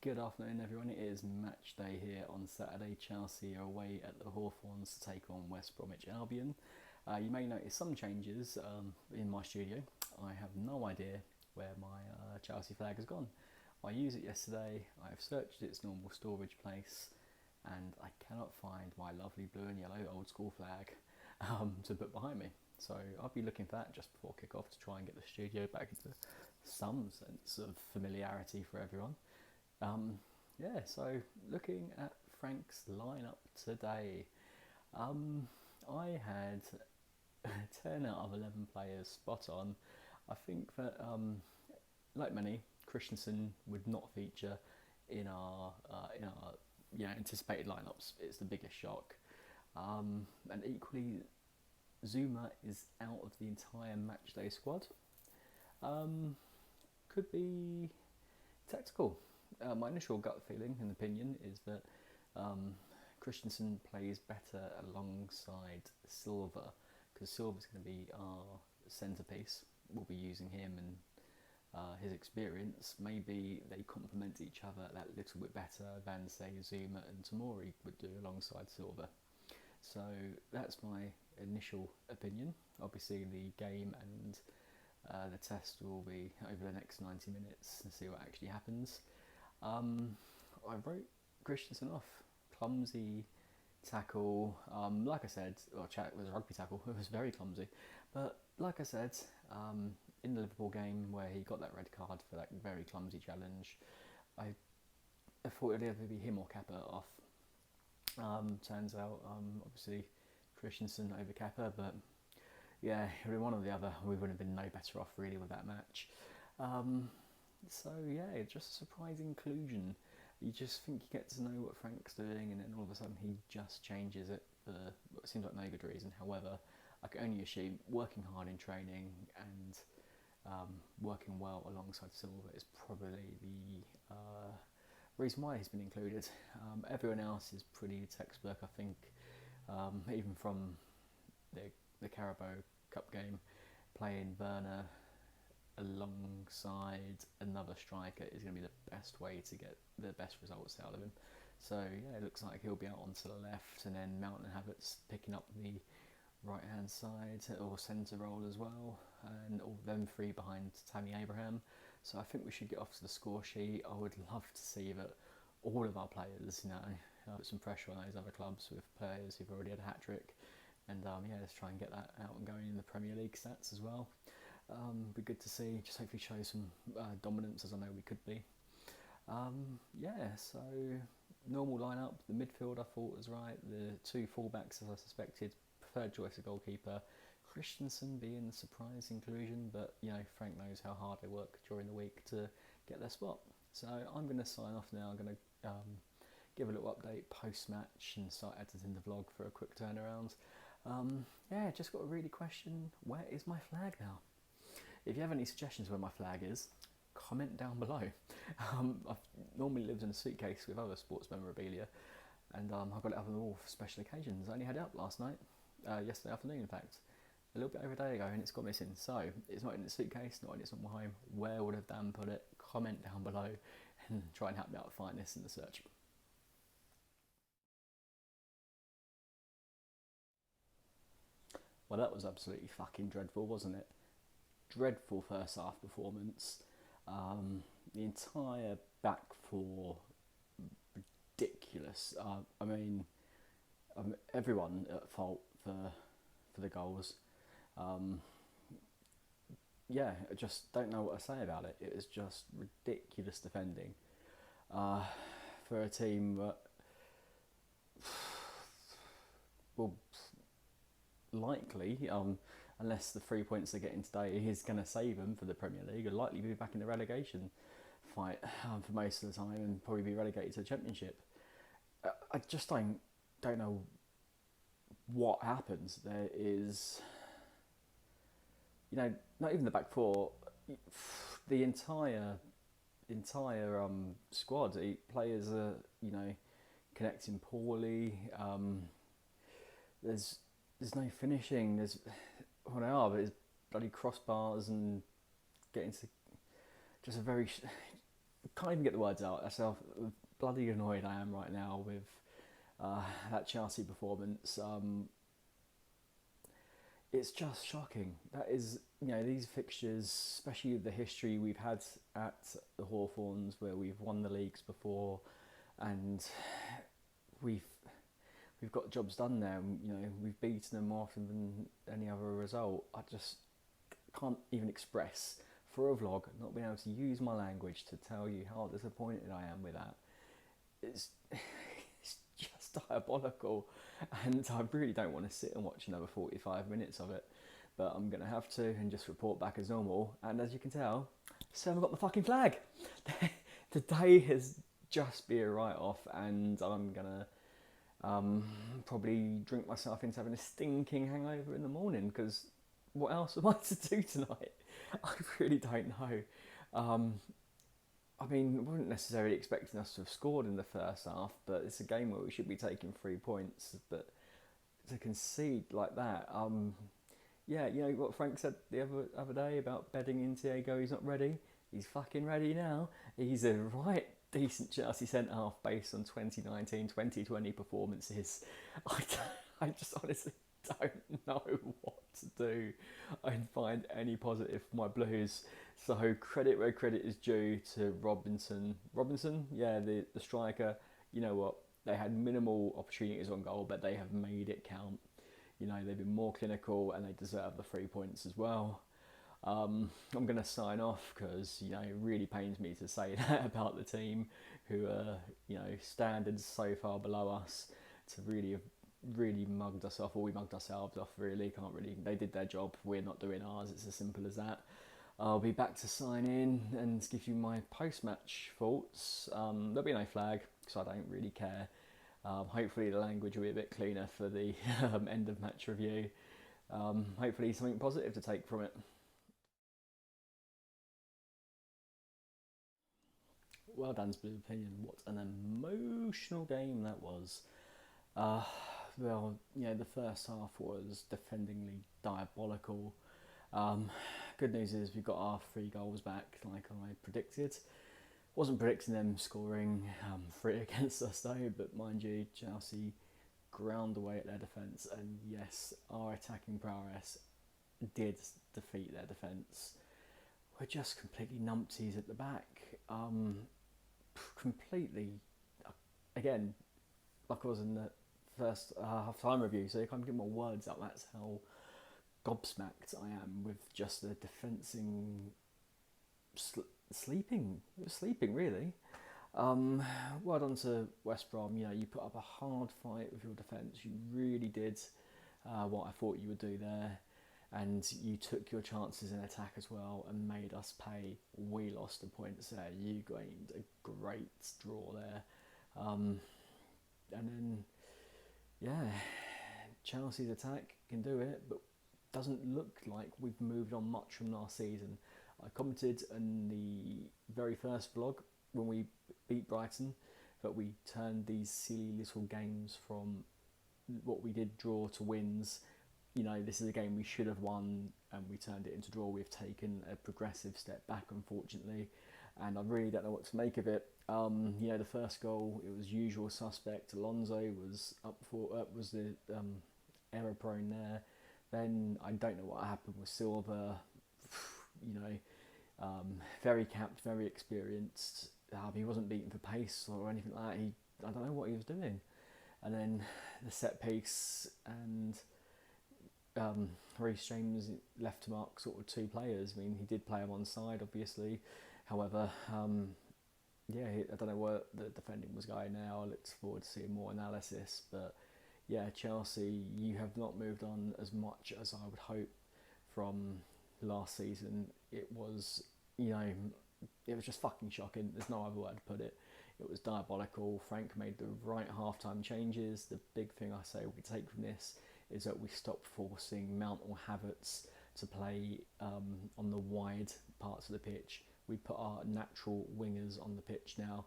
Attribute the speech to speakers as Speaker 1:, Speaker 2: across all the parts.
Speaker 1: Good afternoon, everyone. It is match day here on Saturday. Chelsea are away at the Hawthorns to take on West Bromwich Albion. You may notice some changes in my studio. I have no idea where my Chelsea flag has gone. I used it yesterday. I have searched its normal storage place, and I cannot find my lovely blue and yellow old school flag to put behind me. So I'll be looking for that just before kick-off to try and get the studio back into some sense of familiarity for everyone. So looking at Frank's lineup today, I had 10 out of 11 players spot on. I think that, like many, Christensen would not feature in our anticipated lineups. It's the biggest shock, and equally, Zuma is out of the entire matchday squad. Could be tactical. My initial gut feeling and opinion is that Christensen plays better alongside Silva, because Silva's going to be our centrepiece. We'll be using him and his experience. Maybe they complement each other that little bit better than, say, Zuma and Tomori would do alongside Silva. So that's my initial opinion. Obviously, the game and the test will be over the next 90 minutes and see what actually happens. I wrote Christensen off. Clumsy tackle. Like I said, it was a rugby tackle. It was very clumsy. But like I said, in the Liverpool game where he got that red card for that very clumsy challenge, I thought it'd either be him or Kappa off. Turns out, obviously, Christensen over Kappa, but yeah, it would have been one or the other. We would have been no better off really with that match. So yeah, just a surprise inclusion. You just think you get to know what Frank's doing, and then all of a sudden he just changes it for what seems like no good reason. However, I can only assume working hard in training and working well alongside Silva is probably the reason why he's been included. Everyone else is pretty textbook, I think. Even from the Carabao Cup game, playing Werner alongside another striker is going to be the best way to get the best results out of him. So yeah, it looks like he'll be out onto the left, and then Mount and Havertz picking up the right hand side or centre role as well, and all them three behind Tammy Abraham. So I think we should get off to the score sheet. I would love to see that all of our players, put some pressure on those other clubs with players who've already had a hat trick, and let's try and get that out and going in the Premier League stats as well. Be good to see, just hopefully show some dominance, as I know we could be. So normal lineup. The midfield I thought was right. The two fullbacks, as I suspected, preferred choice of goalkeeper. Christensen being the surprise inclusion, but Frank knows how hard they work during the week to get their spot. So I'm going to sign off now. I'm going to give a little update post-match and start editing the vlog for a quick turnaround. Just got to really question, where is my flag now? If you have any suggestions where my flag is, comment down below. I've normally lived in a suitcase with other sports memorabilia, and I've got it up on the wall for special occasions. I only had it up last night, yesterday afternoon in fact, a little bit over a day ago, and it's gone missing. So it's not in the suitcase, not in its normal home. Where would have Dan put it? Comment down below and try and help me out find this in the search. Well, that was absolutely fucking dreadful, wasn't it? Dreadful first half performance. The entire back four, ridiculous. Everyone at fault for the goals. I just don't know what to say about it. It was just ridiculous defending for a team that will likely, unless the 3 points they're getting today is going to save them for the Premier League, will likely be back in the relegation fight for most of the time and probably be relegated to the Championship. I just don't know what happens. There is, not even the back four, the entire squad. Players are, connecting poorly. There's no finishing. There's but it's bloody crossbars and getting to just a very can't even get the words out. That's how bloody annoyed I am right now with that Chelsea performance. It's just shocking. That is, these fixtures, especially the history we've had at the Hawthorns, where we've won the leagues before, and we've we've got jobs done there. We've beaten them more often than any other result. I just can't even express for a vlog, not being able to use my language to tell you how disappointed I am with that. It's it's just diabolical, and I really don't want to sit and watch another 45 minutes of it, but I'm going to have to and just report back as normal. And as you can tell, still haven't got my fucking flag. The day has just been a write-off, and I'm going to probably drink myself into having a stinking hangover in the morning, because what else am I to do tonight? I really don't know. I wasn't necessarily expecting us to have scored in the first half, but it's a game where we should be taking 3 points. But to concede like that, yeah, you know what Frank said the other day about bedding in Thiago, he's not ready. He's fucking ready now. He's a right decent Chelsea centre-half based on 2019-2020 performances. I just honestly don't know what to do and find any positive for my Blues. So credit where credit is due to Robinson. Yeah, the striker. You know what? They had minimal opportunities on goal, but they have made it count. They've been more clinical and they deserve the 3 points as well. I'm going to sign off because, it really pains me to say that about the team who are, standards so far below us to really mugged us off, or we mugged ourselves off, really. They did their job, we're not doing ours, it's as simple as that. I'll be back to sign in and give you my post-match thoughts. There'll be no flag, because I don't really care. Hopefully the language will be a bit cleaner for the end of match review. Hopefully something positive to take from it. Well done, Blue Opinion. What an emotional game that was. Well, the first half was defendingly diabolical. Good news is we got our 3 goals back, like I predicted. Wasn't predicting them scoring 3 against us though, but mind you, Chelsea ground away at their defence, and yes, our attacking prowess did defeat their defence. We're just completely numpties at the back. Completely, again, like I was in the first half-time review, so you can't get more words out. That's how gobsmacked I am with just the defending sleeping. It was sleeping, really. Well done to West Brom. You put up a hard fight with your defence. You really did what I thought you would do there, and you took your chances in attack as well and made us pay. We lost the points there. You gained a great draw there, and then yeah, Chelsea's attack can do it, but doesn't look like we've moved on much from last season. I commented in the very first vlog when we beat Brighton that we turned these silly little games from what we did draw to wins. This is a game we should have won and we turned it into draw. We've taken a progressive step back, unfortunately, and I really don't know what to make of it. The first goal, it was usual suspect. Alonso was was the error prone there. Then I don't know what happened with Silva. Very capped, very experienced. He wasn't beaten for pace or anything like that. I don't know what he was doing. And then the set piece, and Reece James left to mark sort of 2 players. He did play him on side, obviously. However, I don't know where the defending was going now. I look forward to seeing more analysis. But yeah, Chelsea, you have not moved on as much as I would hope from last season. It was, it was just fucking shocking. There's no other word to put it. It was diabolical. Frank made the right half-time changes. The big thing I say we take from this is that we stopped forcing Mount or Havertz to play on the wide parts of the pitch. We put our natural wingers on the pitch now.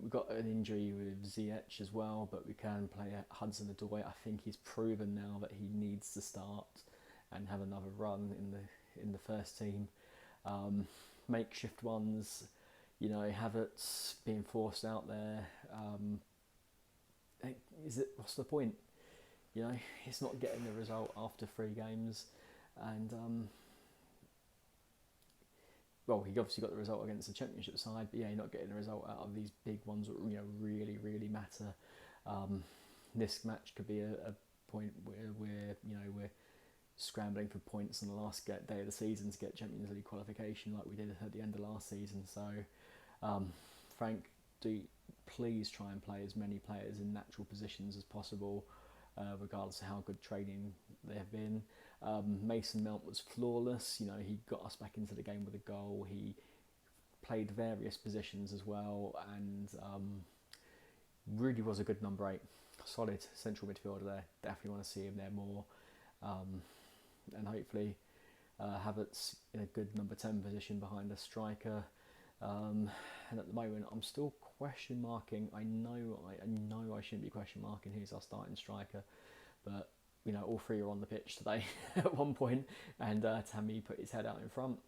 Speaker 1: We've got an injury with Ziyech as well, but we can play Hudson-Odoi. I think he's proven now that he needs to start and have another run in the first team. Makeshift ones, You know, Havertz being forced out there. What's the point? You know, he's not getting the result after 3 games, and well, he obviously got the result against the Championship side, but yeah, you're not getting the result out of these big ones that really really matter. This match could be a point where we're scrambling for points on the last day of the season to get Champions League qualification, like we did at the end of last season. So, Frank, do please try and play as many players in natural positions as possible, regardless of how good training they have been. Mason Mount was flawless. You know, he got us back into the game with a goal. He played various positions as well, and really was a good number 8. Solid central midfielder there. Definitely want to see him there more. And hopefully Havertz in a good number 10 position behind a striker. And at the moment, I'm still question marking. I know I shouldn't be question marking who's our starting striker, but you know, all 3 are on the pitch today at one point, and Tammy put his head out in front,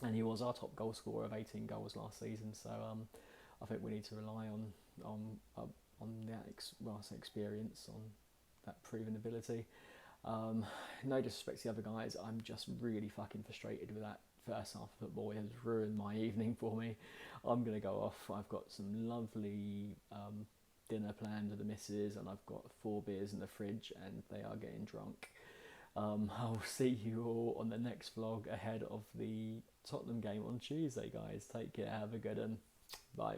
Speaker 1: and he was our top goal scorer of 18 goals last season. So I think we need to rely on that experience, on that proven ability. No disrespect to the other guys, I'm just really fucking frustrated with that first half of football. It has ruined my evening for me. I'm going to go off. I've got some lovely dinner planned with the missus, and I've got 4 beers in the fridge, and they are getting drunk. I'll see you all on the next vlog ahead of the Tottenham game on Tuesday, guys. Take care, have a good one. Bye.